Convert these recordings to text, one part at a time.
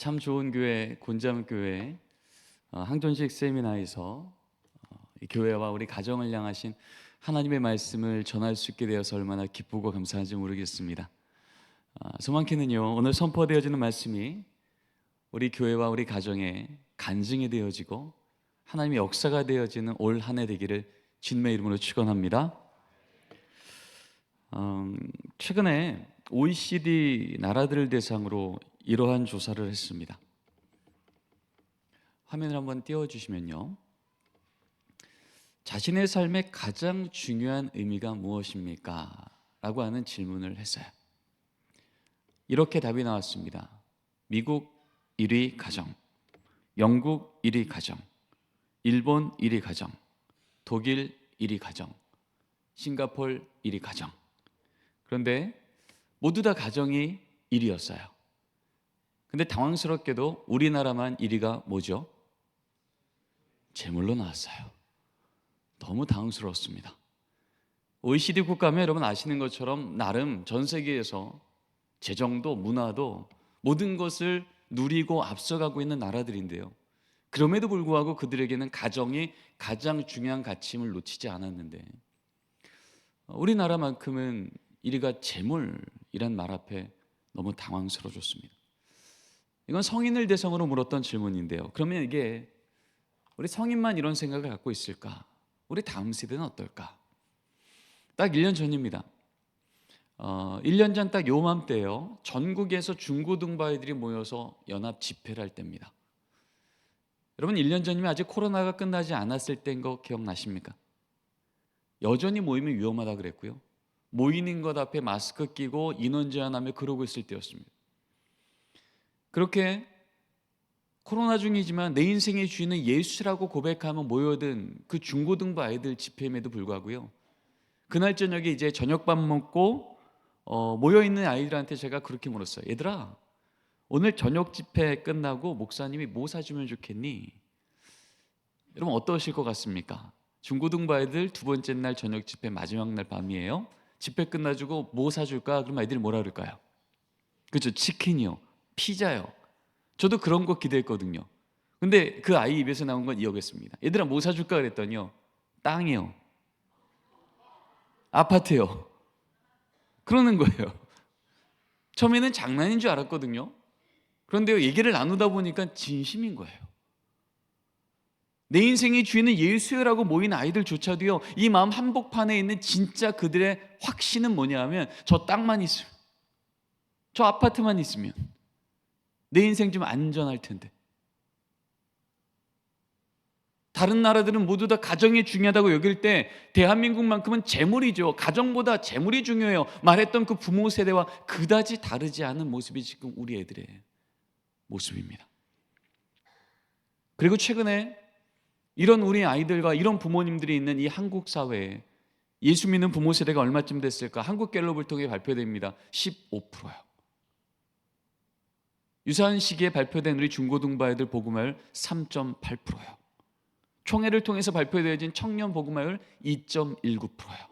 참 좋은 교회 곤잠교회 항존식 세미나에서 이 교회와 우리 가정을 향하신 하나님의 말씀을 전할 수 있게 되어서 얼마나 기쁘고 감사한지 모르겠습니다. 소망케는요, 오늘 선포되어지는 말씀이 우리 교회와 우리 가정에 간증이 되어지고 하나님의 역사가 되어지는 올 한 해 되기를 주님의 이름으로 축원합니다. 최근에 OECD 나라들을 대상으로 이러한 조사를 했습니다. 화면을 한번 띄워주시면요, 자신의 삶의 가장 중요한 의미가 무엇입니까? 라고 하는 질문을 했어요. 이렇게 답이 나왔습니다. 미국 1위 가정, 영국 1위 가정, 일본 1위 가정, 독일 1위 가정, 싱가포르 1위 가정. 그런데 모두 다 가정이 1위였어요. 근데 당황스럽게도 우리나라만 1위가 뭐죠? 재물로 나왔어요. 너무 당황스러웠습니다. OECD 국가면 여러분 아시는 것처럼 나름 전 세계에서 재정도 문화도 모든 것을 누리고 앞서가고 있는 나라들인데요, 그럼에도 불구하고 그들에게는 가정이 가장 중요한 가치임을 놓치지 않았는데 우리나라만큼은 1위가 재물이란 말 앞에 너무 당황스러워졌습니다. 이건 성인을 대상으로 물었던 질문인데요, 그러면 이게 우리 성인만 이런 생각을 갖고 있을까? 우리 다음 세대는 어떨까? 딱 1년 전입니다. 1년 전 딱 요맘때요, 전국에서 중고등부아이들이 모여서 연합 집회를 할 때입니다. 여러분 1년 전이면 아직 코로나가 끝나지 않았을 때인 거 기억나십니까? 여전히 모이면 위험하다 그랬고요, 모이는 것 앞에 마스크 끼고 인원 제한하며 그러고 있을 때였습니다. 그렇게 코로나 중이지만 내 인생의 주인은 예수라고 고백하며 모여든 그 중고등부 아이들 집회임에도 불구하고요, 그날 저녁에 이제 저녁밥 먹고 모여있는 아이들한테 제가 그렇게 물었어요. 얘들아, 오늘 저녁 집회 끝나고 목사님이 뭐 사주면 좋겠니? 여러분 어떠실 것 같습니까? 중고등부 아이들 두 번째 날 저녁 집회 마지막 날 밤이에요. 집회 끝나주고 뭐 사줄까? 그럼 아이들이 뭐라 그럴까요? 그렇죠, 치킨이요, 피자요. 저도 그런 거 기대했거든요. 근데 그 아이 입에서 나온 건 이거겠습니다. 얘들아 뭐 사줄까 그랬더니요, 땅이요, 아파트요, 그러는 거예요. 처음에는 장난인 줄 알았거든요. 그런데요, 얘기를 나누다 보니까 진심인 거예요. 내 인생의 주인은 예수라고 모인 아이들조차도요, 이 마음 한복판에 있는 진짜 그들의 확신은 뭐냐 하면 저 땅만 있으면, 저 아파트만 있으면 내 인생 좀 안전할 텐데. 다른 나라들은 모두 다 가정이 중요하다고 여길 때 대한민국만큼은 재물이죠, 가정보다 재물이 중요해요 말했던 그 부모 세대와 그다지 다르지 않은 모습이 지금 우리 애들의 모습입니다. 그리고 최근에 이런 우리 아이들과 이런 부모님들이 있는 이 한국 사회에 예수 믿는 부모 세대가 얼마쯤 됐을까? 한국갤럽을 통해 발표됩니다. 15%요. 유사한 시기에 발표된 우리 중고등부 아이들 복음화율 3.8%요. 총회를 통해서 발표되어진 청년 복음화율 2.19%요.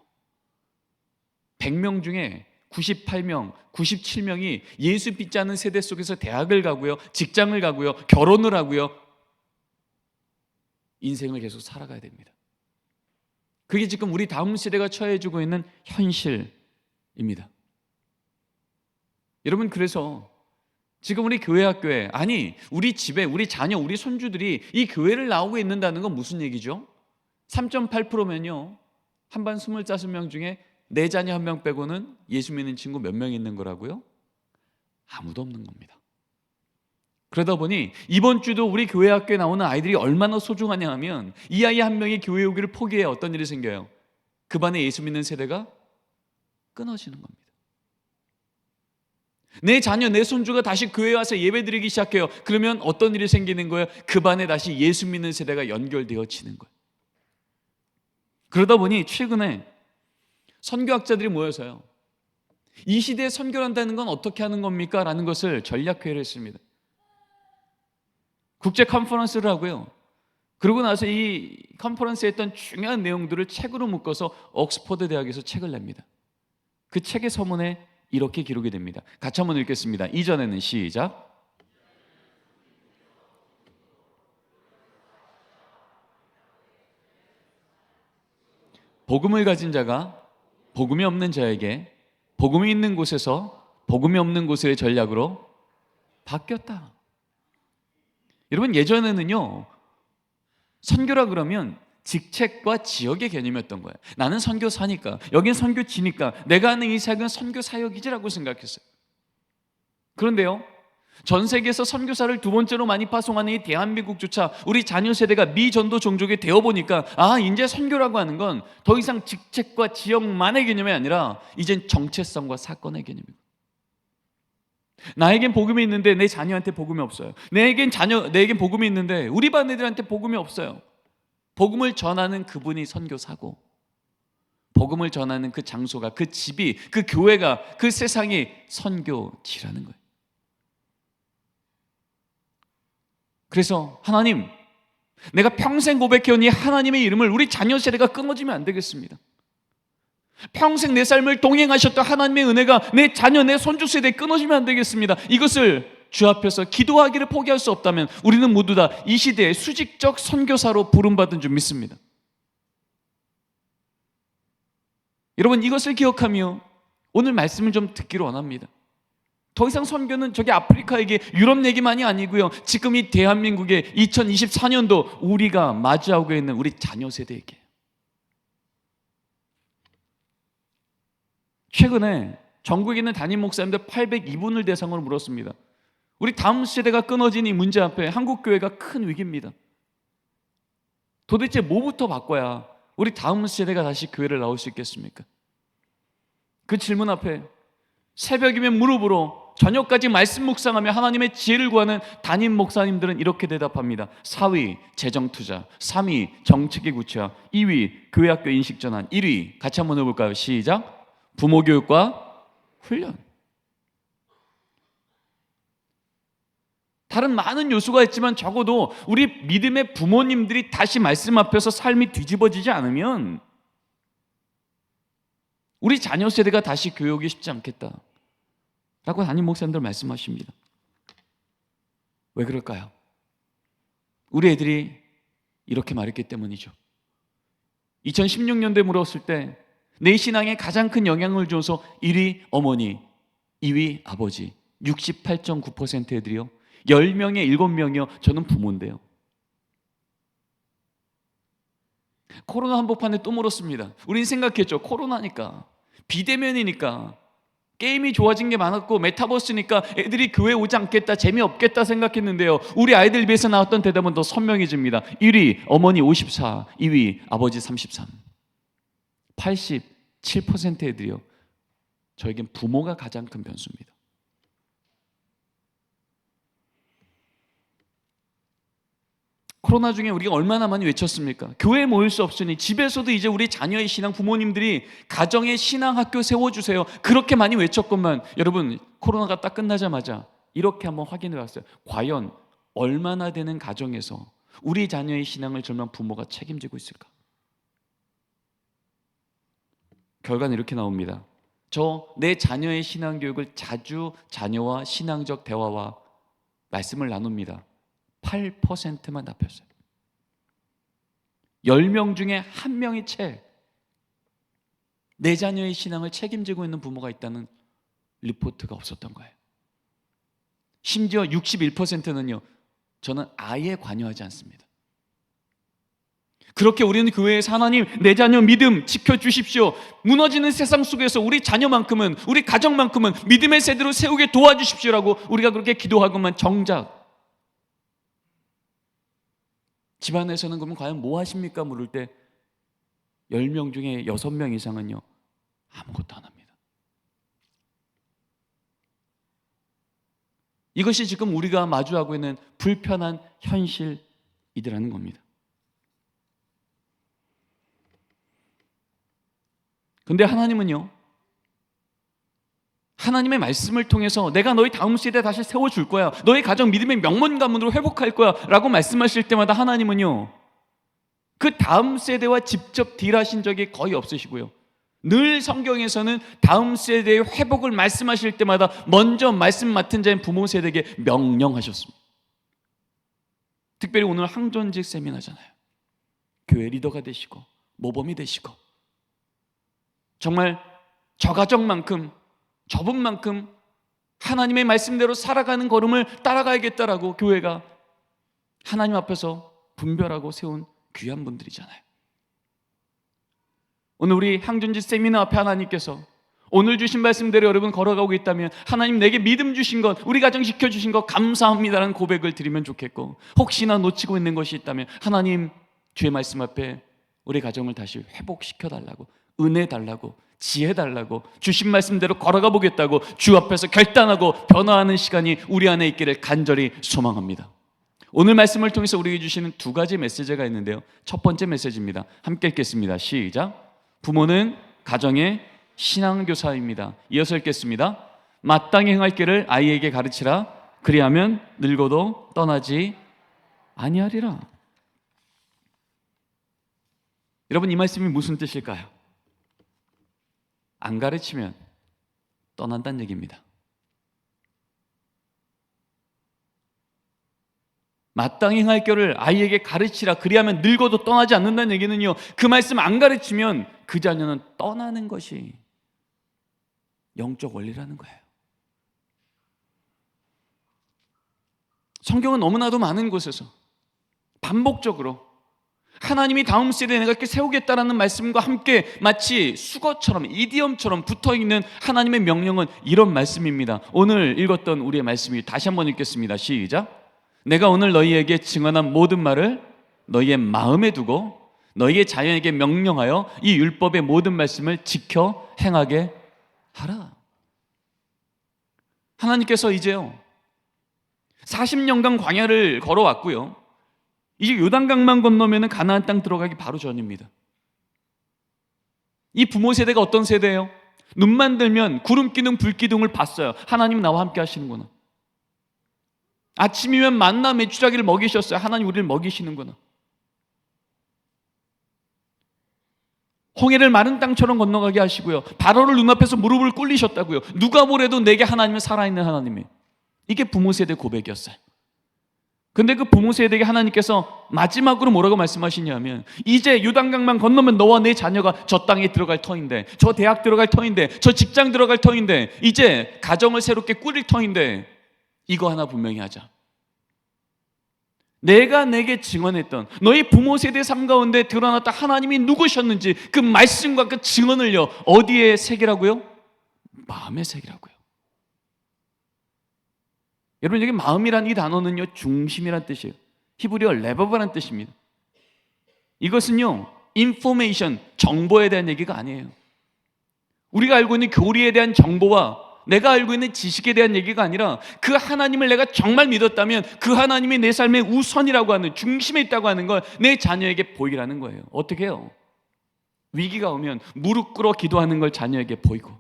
100명 중에 98명, 97명이 예수 믿지 않는 세대 속에서 대학을 가고요, 직장을 가고요, 결혼을 하고요, 인생을 계속 살아가야 됩니다. 그게 지금 우리 다음 세대가 처해지고 있는 현실입니다. 여러분, 그래서 지금 우리 교회 학교에, 아니 우리 집에 우리 자녀, 우리 손주들이 이 교회를 나오고 있는다는 건 무슨 얘기죠? 3.8%면요 한 반 25명 중에 내 자녀 한 명 빼고는 예수 믿는 친구 몇 명 있는 거라고요? 아무도 없는 겁니다. 그러다 보니 이번 주도 우리 교회 학교에 나오는 아이들이 얼마나 소중하냐 하면 이 아이 한 명이 교회 오기를 포기해 어떤 일이 생겨요? 그 반에 예수 믿는 세대가 끊어지는 겁니다. 내 자녀, 내 손주가 다시 교회에 와서 예배드리기 시작해요. 그러면 어떤 일이 생기는 거예요? 그 반에 다시 예수 믿는 세대가 연결되어지는 거예요. 그러다 보니 최근에 선교학자들이 모여서요, 이 시대에 선교를 한다는 건 어떻게 하는 겁니까? 라는 것을 전략회의를 했습니다. 국제 컨퍼런스를 하고요, 그러고 나서 이 컨퍼런스에 했던 중요한 내용들을 책으로 묶어서 옥스퍼드 대학에서 책을 냅니다. 그 책의 서문에 이렇게 기록이 됩니다. 같이 한번 읽겠습니다. 이전에는 시작. 복음을 가진 자가 복음이 없는 자에게 복음이 있는 곳에서 복음이 없는 곳의 전략으로 바뀌었다. 여러분, 예전에는요, 선교라 그러면 직책과 지역의 개념이었던 거예요. 나는 선교사니까, 여긴 선교지니까 내가 하는 이 사역은 선교 사역이지라고 생각했어요. 그런데요, 전 세계에서 선교사를 두 번째로 많이 파송하는 이 대한민국조차 우리 자녀 세대가 미전도 종족이 되어보니까 이제 선교라고 하는 건 더 이상 직책과 지역만의 개념이 아니라 이젠 정체성과 사건의 개념이고, 나에겐 복음이 있는데 내 자녀한테 복음이 없어요. 내겐 복음이 있는데 우리 반 애들한테 복음이 없어요. 복음을 전하는 그분이 선교사고, 복음을 전하는 그 장소가, 그 집이, 그 교회가, 그 세상이 선교지라는 거예요. 그래서 하나님, 내가 평생 고백해온 이 하나님의 이름을 우리 자녀 세대가 끊어지면 안 되겠습니다. 평생 내 삶을 동행하셨던 하나님의 은혜가 내 자녀, 내 손주 세대에 끊어지면 안 되겠습니다. 이것을 주 앞에서 기도하기를 포기할 수 없다면 우리는 모두 다 이 시대의 수직적 선교사로 부름받은 줄 믿습니다. 여러분, 이것을 기억하며 오늘 말씀을 좀 듣기를 원합니다. 더 이상 선교는 저기 아프리카 얘기, 유럽 얘기만이 아니고요, 지금 이 대한민국의 2024년도 우리가 마주하고 있는 우리 자녀 세대에게. 최근에 전국에 있는 담임 목사님들 802분을 대상으로 물었습니다. 우리 다음 세대가 끊어진 이 문제 앞에 한국교회가 큰 위기입니다. 도대체 뭐부터 바꿔야 우리 다음 세대가 다시 교회를 나올 수 있겠습니까? 그 질문 앞에 새벽이면 무릎으로 저녁까지 말씀 묵상하며 하나님의 지혜를 구하는 담임 목사님들은 이렇게 대답합니다. 4위 재정투자, 3위 정책의 구체화, 2위 교회학교 인식전환, 1위 같이 한번 해볼까요? 시작. 부모교육과 훈련. 다른 많은 요소가 있지만 적어도 우리 믿음의 부모님들이 다시 말씀 앞에서 삶이 뒤집어지지 않으면 우리 자녀 세대가 다시 교육이 쉽지 않겠다 라고 담임 목사님들 말씀하십니다. 왜 그럴까요? 우리 애들이 이렇게 말했기 때문이죠. 2016년도에 물었을 때 내 신앙에 가장 큰 영향을 줘서 1위 어머니, 2위 아버지, 68.9% 애들이요, 10명에 7명이요 저는 부모인데요. 코로나 한복판에 또 물었습니다. 우린 생각했죠. 코로나니까, 비대면이니까, 게임이 좋아진 게 많았고 메타버스니까 애들이 교회 오지 않겠다, 재미없겠다 생각했는데요, 우리 아이들 입에서 나왔던 대답은 더 선명해집니다. 1위 어머니 54, 2위 아버지 33. 87% 애들이요, 저에겐 부모가 가장 큰 변수입니다. 코로나 중에 우리가 얼마나 많이 외쳤습니까? 교회에 모일 수 없으니 집에서도 이제 우리 자녀의 신앙, 부모님들이 가정의 신앙학교 세워주세요, 그렇게 많이 외쳤건만, 여러분, 코로나가 딱 끝나자마자 이렇게 한번 확인해 봤어요. 과연 얼마나 되는 가정에서 우리 자녀의 신앙을 젊은 부모가 책임지고 있을까? 결과는 이렇게 나옵니다. 내 자녀의 신앙교육을 자주 자녀와 신앙적 대화와 말씀을 나눕니다. 8%만 답했어요. 10명 중에 1명이 채 내 자녀의 신앙을 책임지고 있는 부모가 있다는 리포트가 없었던 거예요. 심지어 61%는요, 저는 아예 관여하지 않습니다. 그렇게 우리는 교회에서 하나님, 내 자녀 믿음 지켜주십시오, 무너지는 세상 속에서 우리 자녀만큼은, 우리 가정만큼은 믿음의 세대로 세우게 도와주십시오라고 우리가 그렇게 기도하고만, 정작 집안에서는 그러면 과연 뭐 하십니까? 물을 때 10명 중에 6명 이상은요, 아무것도 안 합니다. 이것이 지금 우리가 마주하고 있는 불편한 현실이라는 겁니다. 근데 하나님은요, 하나님의 말씀을 통해서 내가 너희 다음 세대에 다시 세워줄 거야, 너희 가정 믿음의 명문 가문으로 회복할 거야 라고 말씀하실 때마다 하나님은요, 그 다음 세대와 직접 딜하신 적이 거의 없으시고요, 늘 성경에서는 다음 세대의 회복을 말씀하실 때마다 먼저 말씀 맡은 자인 부모 세대에게 명령하셨습니다. 특별히 오늘 항전직 세미나잖아요. 교회 리더가 되시고 모범이 되시고 정말 저 가정만큼, 저분만큼 하나님의 말씀대로 살아가는 걸음을 따라가야겠다라고 교회가 하나님 앞에서 분별하고 세운 귀한 분들이잖아요. 오늘 우리 항준지 세미나 앞에 하나님께서 오늘 주신 말씀대로 여러분 걸어가고 있다면 하나님 내게 믿음 주신 것, 우리 가정 지켜주신 것 감사합니다라는 고백을 드리면 좋겠고, 혹시나 놓치고 있는 것이 있다면 하나님 주의 말씀 앞에 우리 가정을 다시 회복시켜 달라고, 은혜 달라고, 지혜 달라고, 주신 말씀대로 걸어가 보겠다고 주 앞에서 결단하고 변화하는 시간이 우리 안에 있기를 간절히 소망합니다. 오늘 말씀을 통해서 우리에게 주시는 두 가지 메시지가 있는데요, 첫 번째 메시지입니다. 함께 읽겠습니다. 시작. 부모는 가정의 신앙교사입니다. 이어서 읽겠습니다. 마땅히 행할 길을 아이에게 가르치라. 그리하면 늙어도 떠나지 아니하리라. 여러분, 이 말씀이 무슨 뜻일까요? 안 가르치면 떠난다는 얘기입니다. 마땅히 행할 길을 아이에게 가르치라. 그리하면 늙어도 떠나지 않는다는 얘기는요, 그 말씀 안 가르치면 그 자녀는 떠나는 것이 영적 원리라는 거예요. 성경은 너무나도 많은 곳에서 반복적으로 하나님이 다음 세대에 내가 이렇게 세우겠다라는 말씀과 함께 마치 수거처럼, 이디엄처럼 붙어있는 하나님의 명령은 이런 말씀입니다. 오늘 읽었던 우리의 말씀이 다시 한번 읽겠습니다. 시작. 내가 오늘 너희에게 증언한 모든 말을 너희의 마음에 두고 너희의 자녀에게 명령하여 이 율법의 모든 말씀을 지켜 행하게 하라. 하나님께서 이제요 40년간 광야를 걸어왔고요, 이제 요단강만 건너면 가나안 땅 들어가기 바로 전입니다. 이 부모 세대가 어떤 세대예요? 눈만 들면 구름 기둥 불 기둥을 봤어요. 하나님 나와 함께 하시는구나. 아침이면 만나 메추라기를 먹이셨어요. 하나님 우리를 먹이시는구나. 홍해를 마른 땅처럼 건너가게 하시고요, 바로를 눈앞에서 무릎을 꿇리셨다고요. 누가 뭐래도 내게 하나님은 살아있는 하나님이에요. 이게 부모 세대 고백이었어요. 근데 그 부모 세대에게 하나님께서 마지막으로 뭐라고 말씀하시냐면, 이제 요단강만 건너면 너와 내 자녀가 저 땅에 들어갈 터인데, 저 대학 들어갈 터인데, 저 직장 들어갈 터인데, 이제 가정을 새롭게 꾸릴 터인데 이거 하나 분명히 하자. 내가 내게 증언했던 너희 부모 세대 삶 가운데 드러났다 하나님이 누구셨는지 그 말씀과 그 증언을요 어디에 새기라고요? 마음에 새기라고요. 여러분, 여기 마음이란 이 단어는요 중심이란 뜻이에요. 히브리어 레버브란 뜻입니다. 이것은요 인포메이션, 정보에 대한 얘기가 아니에요. 우리가 알고 있는 교리에 대한 정보와 내가 알고 있는 지식에 대한 얘기가 아니라, 그 하나님을 내가 정말 믿었다면 그 하나님이 내 삶의 우선이라고 하는, 중심에 있다고 하는 걸 내 자녀에게 보이라는 거예요. 어떻게 해요? 위기가 오면 무릎 꿇어 기도하는 걸 자녀에게 보이고,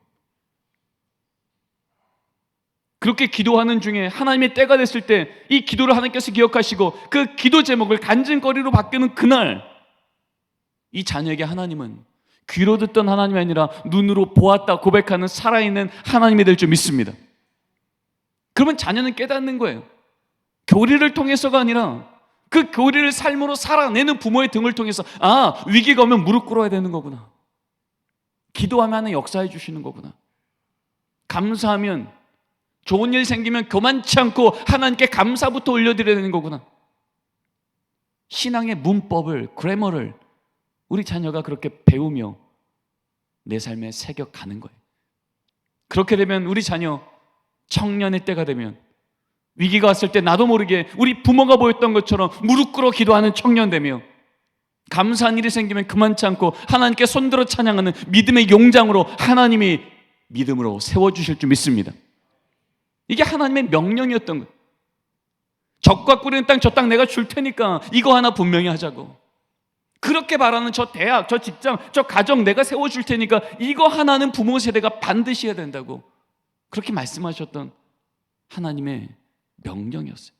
그렇게 기도하는 중에 하나님의 때가 됐을 때 이 기도를 하나님께서 기억하시고 그 기도 제목을 간증거리로 바뀌는 그날, 이 자녀에게 하나님은 귀로 듣던 하나님이 아니라 눈으로 보았다 고백하는 살아있는 하나님이 될 줄 믿습니다. 그러면 자녀는 깨닫는 거예요. 교리를 통해서가 아니라 그 교리를 삶으로 살아내는 부모의 등을 통해서, 아, 위기가 오면 무릎 꿇어야 되는 거구나. 기도하면 하나님 역사해 주시는 거구나. 감사하면, 좋은 일 생기면 교만치 않고 하나님께 감사부터 올려드려야 되는 거구나. 신앙의 문법을, 그래머를 우리 자녀가 그렇게 배우며 내 삶에 새겨가는 거예요. 그렇게 되면 우리 자녀 청년의 때가 되면, 위기가 왔을 때 나도 모르게 우리 부모가 보였던 것처럼 무릎 꿇어 기도하는 청년 되며, 감사한 일이 생기면 그만치 않고 하나님께 손들어 찬양하는 믿음의 용장으로 하나님이 믿음으로 세워주실 줄 믿습니다. 이게 하나님의 명령이었던 거예요. 적과 꿀인 땅, 저 땅 내가 줄 테니까 이거 하나 분명히 하자고. 그렇게 바라는 저 대학, 저 직장, 저 가정 내가 세워줄 테니까 이거 하나는 부모 세대가 반드시 해야 된다고 그렇게 말씀하셨던 하나님의 명령이었어요.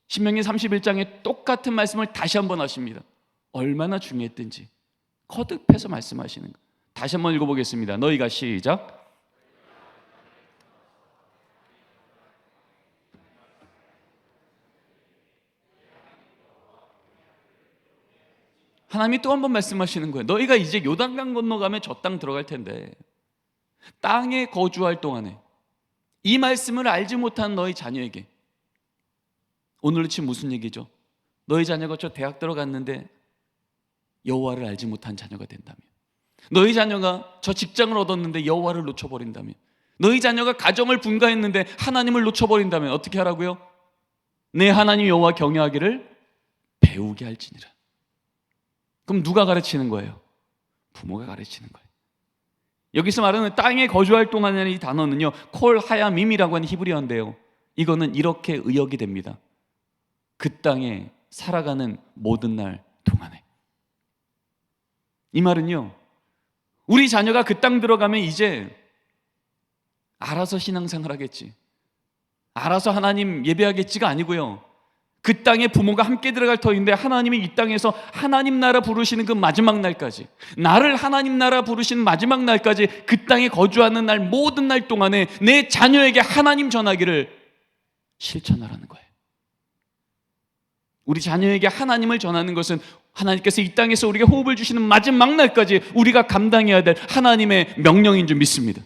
신명기 31장에 똑같은 말씀을 다시 한번 하십니다. 얼마나 중요했든지 거듭해서 말씀하시는 거예요. 다시 한번 읽어보겠습니다. 너희가 시작. 하나님이 또 한 번 말씀하시는 거예요. 너희가 이제 요단강 건너가면 저 땅 들어갈 텐데 땅에 거주할 동안에 이 말씀을 알지 못한 너희 자녀에게, 오늘로 치면 무슨 얘기죠? 너희 자녀가 저 대학 들어갔는데 여호와를 알지 못한 자녀가 된다면, 너희 자녀가 저 직장을 얻었는데 여호와를 놓쳐버린다면, 너희 자녀가 가정을 분가했는데 하나님을 놓쳐버린다면 어떻게 하라고요? 내 하나님 여호와 경외하기를 배우게 할지니라. 그럼 누가 가르치는 거예요? 부모가 가르치는 거예요. 여기서 말하는 땅에 거주할 동안이라는 이 단어는요, 콜 하야밈이라고 하는 히브리어인데요, 이거는 이렇게 의역이 됩니다. 그 땅에 살아가는 모든 날 동안에. 이 말은요, 우리 자녀가 그 땅 들어가면 이제 알아서 신앙생활 하겠지, 알아서 하나님 예배하겠지가 아니고요, 그 땅에 부모가 함께 들어갈 터인데 하나님이 이 땅에서 하나님 나라 부르시는 그 마지막 날까지, 나를 하나님 나라 부르시는 마지막 날까지 그 땅에 거주하는 날 모든 날 동안에 내 자녀에게 하나님 전하기를 실천하라는 거예요. 우리 자녀에게 하나님을 전하는 것은 하나님께서 이 땅에서 우리에게 호흡을 주시는 마지막 날까지 우리가 감당해야 될 하나님의 명령인 줄 믿습니다.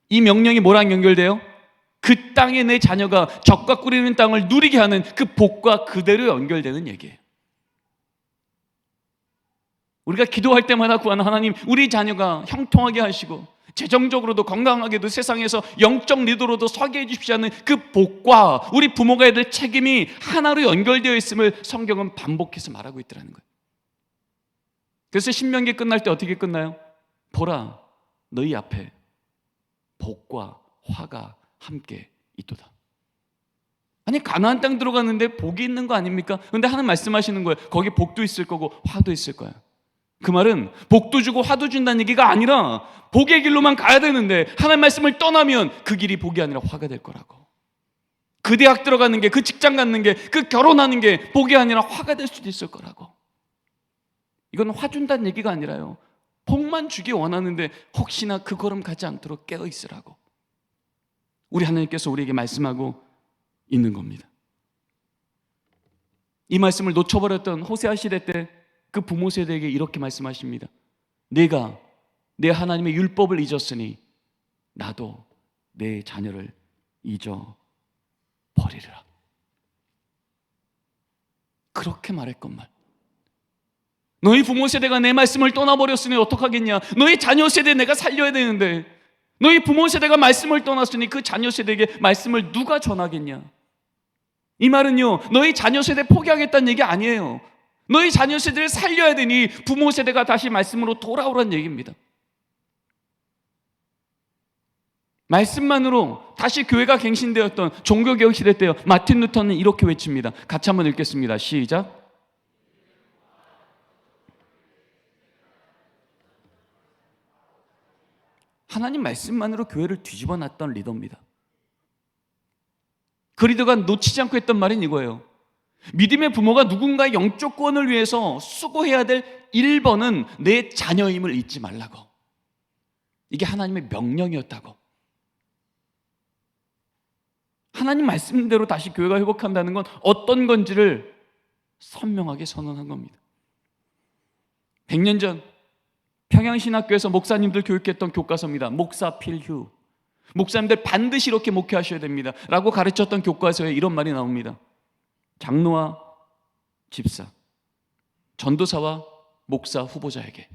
이 명령이 뭐랑 연결돼요? 그 땅에 내 자녀가 젖과 꿀이는 땅을 누리게 하는 그 복과 그대로 연결되는 얘기예요. 우리가 기도할 때마다 구하는 하나님, 우리 자녀가 형통하게 하시고 재정적으로도 건강하게도 세상에서 영적 리더로도 서게 해주십시오 하는 그 복과 우리 부모가 해야 될 책임이 하나로 연결되어 있음을 성경은 반복해서 말하고 있더라는 거예요. 그래서 신명기 끝날 때 어떻게 끝나요? 보라, 너희 앞에 복과 화가 함께 있도다. 아니, 가나안 땅 들어갔는데 복이 있는 거 아닙니까? 그런데 하나님 말씀하시는 거예요. 거기 복도 있을 거고 화도 있을 거야. 그 말은 복도 주고 화도 준다는 얘기가 아니라 복의 길로만 가야 되는데 하나님 말씀을 떠나면 그 길이 복이 아니라 화가 될 거라고. 그 대학 들어가는 게, 그 직장 갖는 게, 그 결혼하는 게 복이 아니라 화가 될 수도 있을 거라고. 이건 화 준다는 얘기가 아니라요, 복만 주기 원하는데 혹시나 그 걸음 가지 않도록 깨어 있으라고 우리 하나님께서 우리에게 말씀하고 있는 겁니다. 이 말씀을 놓쳐버렸던 호세아 시대 때 그 부모 세대에게 이렇게 말씀하십니다. 내가 내 하나님의 율법을 잊었으니 나도 내 자녀를 잊어버리리라. 그렇게 말했건만 너희 부모 세대가 내 말씀을 떠나버렸으니 어떡하겠냐? 너희 자녀 세대 내가 살려야 되는데 너희 부모 세대가 말씀을 떠났으니 그 자녀 세대에게 말씀을 누가 전하겠냐? 이 말은요, 너희 자녀 세대 포기하겠다는 얘기 아니에요. 너희 자녀 세대를 살려야 되니 부모 세대가 다시 말씀으로 돌아오라는 얘기입니다. 말씀만으로 다시 교회가 갱신되었던 종교개혁 시대 때요, 마틴 루터는 이렇게 외칩니다. 같이 한번 읽겠습니다. 시작. 하나님 말씀만으로 교회를 뒤집어 놨던 리더입니다. 그 리더가 놓치지 않고 했던 말은 이거예요. 믿음의 부모가 누군가의 영적 구원을 위해서 수고해야 될 1번은 내 자녀임을 잊지 말라고. 이게 하나님의 명령이었다고. 하나님 말씀대로 다시 교회가 회복한다는 건 어떤 건지를 선명하게 선언한 겁니다. 100년 전 평양신학교에서 목사님들 교육했던 교과서입니다. 목사 필휴. 목사님들 반드시 이렇게 목회하셔야 됩니다 라고 가르쳤던 교과서에 이런 말이 나옵니다. 장로와 집사, 전도사와 목사 후보자에게,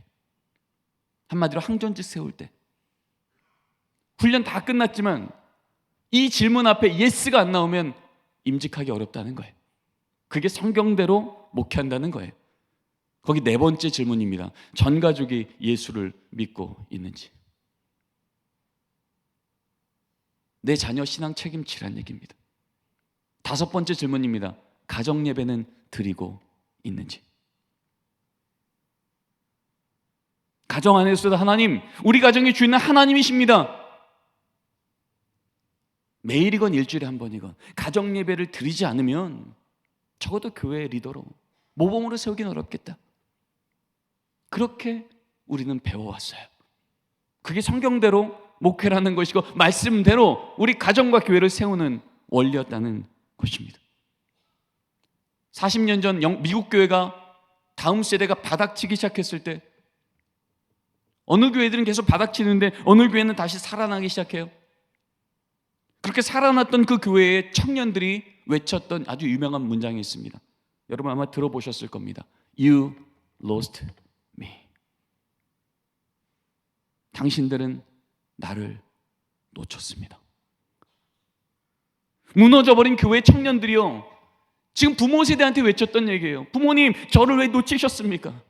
한마디로 항전지 세울 때 훈련 다 끝났지만 이 질문 앞에 예스가 안 나오면 임직하기 어렵다는 거예요. 그게 성경대로 목회한다는 거예요. 거기 4번째 질문입니다. 전 가족이 예수를 믿고 있는지. 내 자녀 신앙 책임지라는 얘기입니다. 5번째 질문입니다. 가정 예배는 드리고 있는지. 가정 안에서도 하나님, 우리 가정의 주인은 하나님이십니다. 매일이건 일주일에 한 번이건 가정 예배를 드리지 않으면 적어도 교회 리더로 모범으로 세우기는 어렵겠다. 그렇게 우리는 배워왔어요. 그게 성경대로 목회라는 것이고 말씀대로 우리 가정과 교회를 세우는 원리였다는 것입니다. 40년 전 미국 교회가 다음 세대가 바닥치기 시작했을 때, 어느 교회들은 계속 바닥치는데 어느 교회는 다시 살아나기 시작해요. 그렇게 살아났던 그 교회의 청년들이 외쳤던 아주 유명한 문장이 있습니다. 여러분 아마 들어보셨을 겁니다. You lost me. 당신들은 나를 놓쳤습니다. 무너져버린 교회 청년들이요, 지금 부모 세대한테 외쳤던 얘기예요. 부모님, 저를 왜 놓치셨습니까?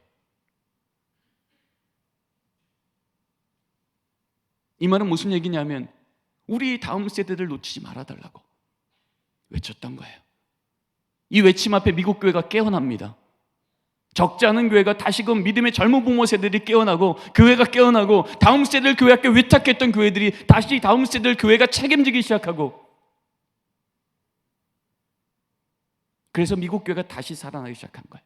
이 말은 무슨 얘기냐면 우리 다음 세대를 놓치지 말아달라고 외쳤던 거예요. 이 외침 앞에 미국 교회가 깨어납니다. 적지 않은 교회가 다시금 믿음의 젊은 부모 세대들이 깨어나고, 교회가 깨어나고, 다음 세대를 교회 학교 위탁했던 교회들이 다시 다음 세대를 교회가 책임지기 시작하고, 그래서 미국 교회가 다시 살아나기 시작한 거예요.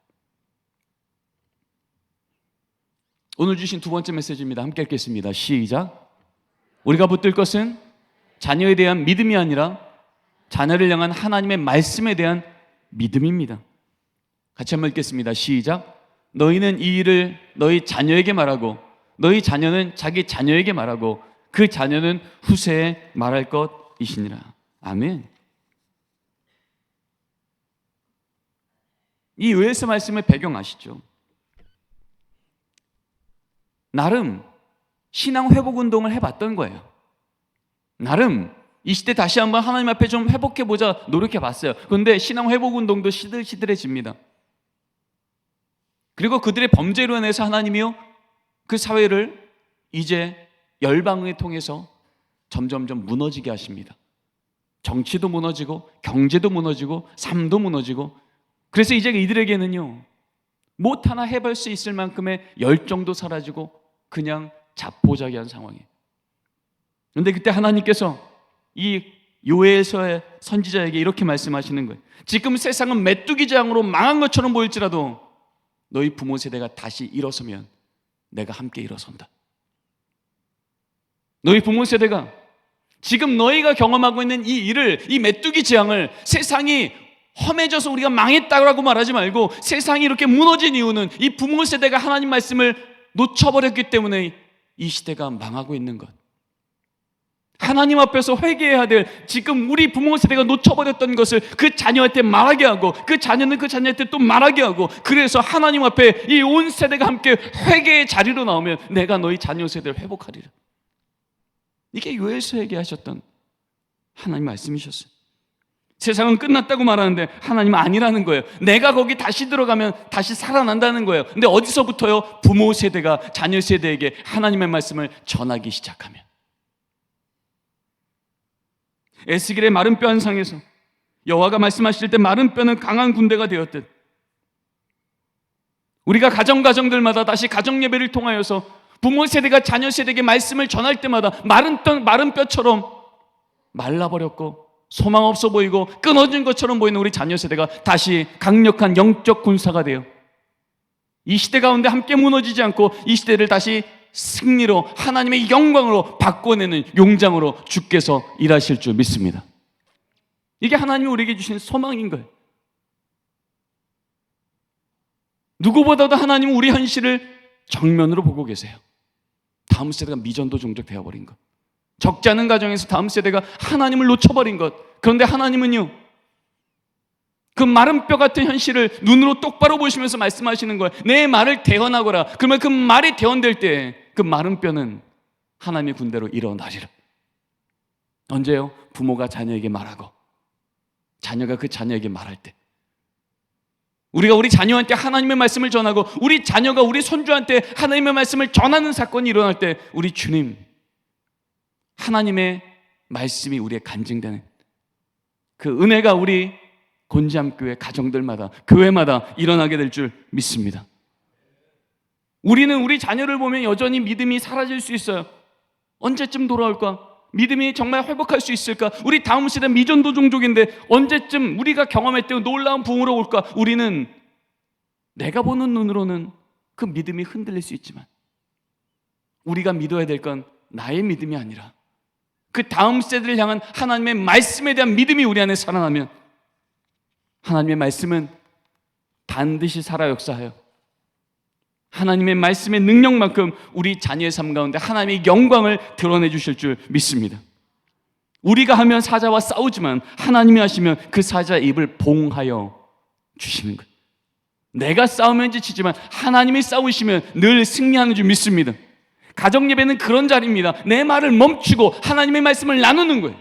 오늘 주신 두 번째 메시지입니다. 함께 읽겠습니다. 시작. 우리가 붙들 것은 자녀에 대한 믿음이 아니라 자녀를 향한 하나님의 말씀에 대한 믿음입니다. 같이 한번 읽겠습니다. 시작. 너희는 이 일을 너희 자녀에게 말하고 너희 자녀는 자기 자녀에게 말하고 그 자녀는 후세에 말할 것이시니라. 아멘. 이 요엘서 말씀의 배경 아시죠? 나름 신앙 회복 운동을 해봤던 거예요. 나름 이 시대 다시 한번 하나님 앞에 좀 회복해보자 노력해봤어요. 그런데 신앙 회복 운동도 시들시들해집니다. 그리고 그들의 범죄로 인해서 하나님이요, 그 사회를 이제 열방을 통해서 점점점 무너지게 하십니다. 정치도 무너지고 경제도 무너지고 삶도 무너지고, 그래서 이제 이들에게는요, 못 하나 해볼 수 있을 만큼의 열정도 사라지고 그냥 자포자기한 상황이에요. 그런데 그때 하나님께서 이 요엘서의 선지자에게 이렇게 말씀하시는 거예요. 지금 세상은 메뚜기 재앙으로 망한 것처럼 보일지라도 너희 부모 세대가 다시 일어서면 내가 함께 일어선다. 너희 부모 세대가 지금 너희가 경험하고 있는 이 일을, 이 메뚜기 재앙을, 세상이 험해져서 우리가 망했다고 말하지 말고 세상이 이렇게 무너진 이유는 이 부모 세대가 하나님 말씀을 놓쳐버렸기 때문에 이 시대가 망하고 있는 것. 하나님 앞에서 회개해야 될, 지금 우리 부모 세대가 놓쳐버렸던 것을 그 자녀한테 말하게 하고, 그 자녀는 그 자녀한테 또 말하게 하고, 그래서 하나님 앞에 이 온 세대가 함께 회개의 자리로 나오면 내가 너희 자녀 세대를 회복하리라. 이게 요엘서에게 하셨던 하나님 말씀이셨어요. 세상은 끝났다고 말하는데 하나님은 아니라는 거예요. 내가 거기 다시 들어가면 다시 살아난다는 거예요. 근데 어디서부터요? 부모 세대가 자녀 세대에게 하나님의 말씀을 전하기 시작하면. 에스겔의 마른 뼈 한상에서 여호와가 말씀하실 때 마른 뼈는 강한 군대가 되었듯, 우리가 가정들마다 다시 가정 예배를 통하여서 부모 세대가 자녀 세대에게 말씀을 전할 때마다 마른 뼈처럼 말라버렸고 소망 없어 보이고 끊어진 것처럼 보이는 우리 자녀 세대가 다시 강력한 영적 군사가 되어 이 시대 가운데 함께 무너지지 않고 이 시대를 다시 승리로, 하나님의 영광으로 바꿔내는 용장으로 주께서 일하실 줄 믿습니다. 이게 하나님이 우리에게 주신 소망인 거예요. 누구보다도 하나님은 우리 현실을 정면으로 보고 계세요. 다음 세대가 미전도 종족 되어버린 것, 적지 않은 가정에서 다음 세대가 하나님을 놓쳐버린 것. 그런데 하나님은요, 그 마른 뼈 같은 현실을 눈으로 똑바로 보시면서 말씀하시는 거예요. 내 말을 대언하거라. 그러면 그 말이 대언될 때 그 마른 뼈는 하나님의 군대로 일어나리라. 언제요? 부모가 자녀에게 말하고 자녀가 그 자녀에게 말할 때, 우리가 우리 자녀한테 하나님의 말씀을 전하고 우리 자녀가 우리 손주한테 하나님의 말씀을 전하는 사건이 일어날 때 우리 주님, 하나님의 말씀이 우리의 간증되는 그 은혜가 우리 곤지암교회 가정들마다, 교회마다 일어나게 될 줄 믿습니다. 우리는 우리 자녀를 보면 여전히 믿음이 사라질 수 있어요. 언제쯤 돌아올까? 믿음이 정말 회복할 수 있을까? 우리 다음 세대 미전도 종족인데 언제쯤 우리가 경험했던 놀라운 부흥으로 올까? 우리는 내가 보는 눈으로는 그 믿음이 흔들릴 수 있지만 우리가 믿어야 될 건 나의 믿음이 아니라 그 다음 세대를 향한 하나님의 말씀에 대한 믿음이 우리 안에 살아나면 하나님의 말씀은 반드시 살아 역사하여 하나님의 말씀의 능력만큼 우리 자녀의 삶 가운데 하나님의 영광을 드러내 주실 줄 믿습니다. 우리가 하면 사자와 싸우지만 하나님이 하시면 그 사자의 입을 봉하여 주시는 거예요. 내가 싸우면 지치지만 하나님이 싸우시면 늘 승리하는 줄 믿습니다. 가정예배는 그런 자리입니다. 내 말을 멈추고 하나님의 말씀을 나누는 거예요.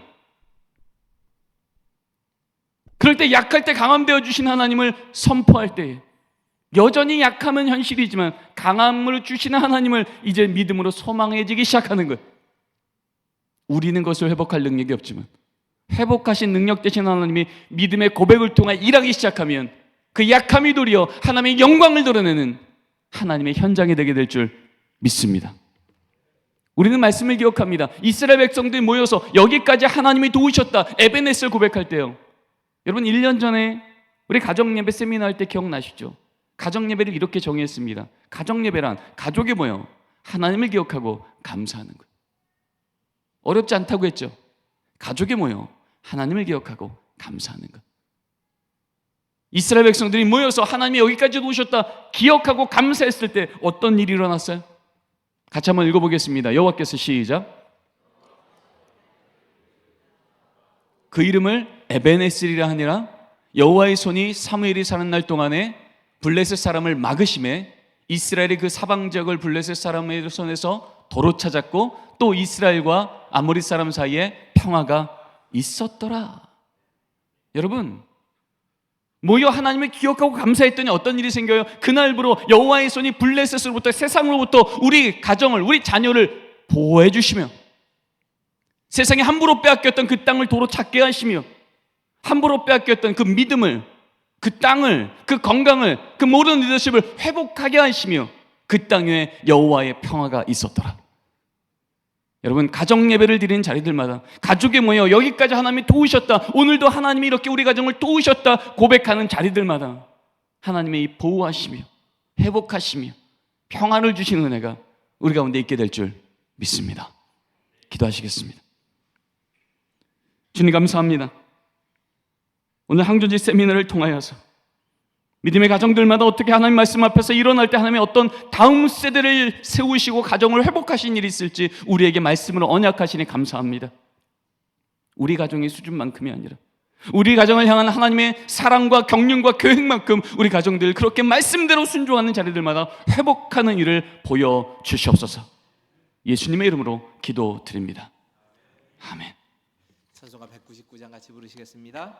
그럴 때 약할 때 강함 되어 주신 하나님을 선포할 때에 여전히 약함은 현실이지만 강함으로 주시는 하나님을 이제 믿음으로 소망해지기 시작하는 거예요. 우리는 그것을 회복할 능력이 없지만 회복하신 능력 되신 하나님이 믿음의 고백을 통해 일하기 시작하면 그 약함이 도리어 하나님의 영광을 드러내는 하나님의 현장이 되게 될 줄 믿습니다. 우리는 말씀을 기억합니다. 이스라엘 백성들이 모여서 여기까지 하나님이 도우셨다 에베네스를 고백할 때요, 여러분 1년 전에 우리 가정예배 세미나 할 때 기억나시죠? 가정예배를 이렇게 정의했습니다. 가정예배란 가족이 모여 하나님을 기억하고 감사하는 거예요. 어렵지 않다고 했죠. 가족이 모여 하나님을 기억하고 감사하는 것. 이스라엘 백성들이 모여서 하나님이 여기까지 오셨다 기억하고 감사했을 때 어떤 일이 일어났어요? 같이 한번 읽어보겠습니다. 여호와께서 시작. 그 이름을 에베네스리라 하니라. 여호와의 손이 사무엘이 사는 날 동안에 블레셋 사람을 막으심에 이스라엘이 그 사방 지역을 블레셋 사람의 손에서 도로 찾았고 또 이스라엘과 아모리 사람 사이에 평화가 있었더라. 여러분, 모여 하나님을 기억하고 감사했더니 어떤 일이 생겨요? 그날부로 여호와의 손이 블레셋으로부터 세상으로부터 우리 가정을, 우리 자녀를 보호해 주시며 세상에 함부로 빼앗겼던 그 땅을 도로 찾게 하시며 함부로 빼앗겼던 그 믿음을, 그 땅을, 그 건강을, 그 모든 리더십을 회복하게 하시며 그 땅에 여호와의 평화가 있었더라. 여러분, 가정 예배를 드리는 자리들마다 가족이 모여 여기까지 하나님이 도우셨다, 오늘도 하나님이 이렇게 우리 가정을 도우셨다 고백하는 자리들마다 하나님의 이 보호하시며 회복하시며 평안을 주시는 은혜가 우리 가운데 있게 될 줄 믿습니다. 기도하시겠습니다. 주님 감사합니다. 오늘 항존지 세미나를 통하여서 믿음의 가정들마다 어떻게 하나님 말씀 앞에서 일어날 때 하나님의 어떤 다음 세대를 세우시고 가정을 회복하신 일이 있을지 우리에게 말씀으로 언약하시니 감사합니다. 우리 가정의 수준만큼이 아니라 우리 가정을 향한 하나님의 사랑과 경륜과 계획만큼 우리 가정들 그렇게 말씀대로 순종하는 자리들마다 회복하는 일을 보여주시옵소서. 예수님의 이름으로 기도드립니다. 아멘. 찬송가 199장 같이 부르시겠습니다.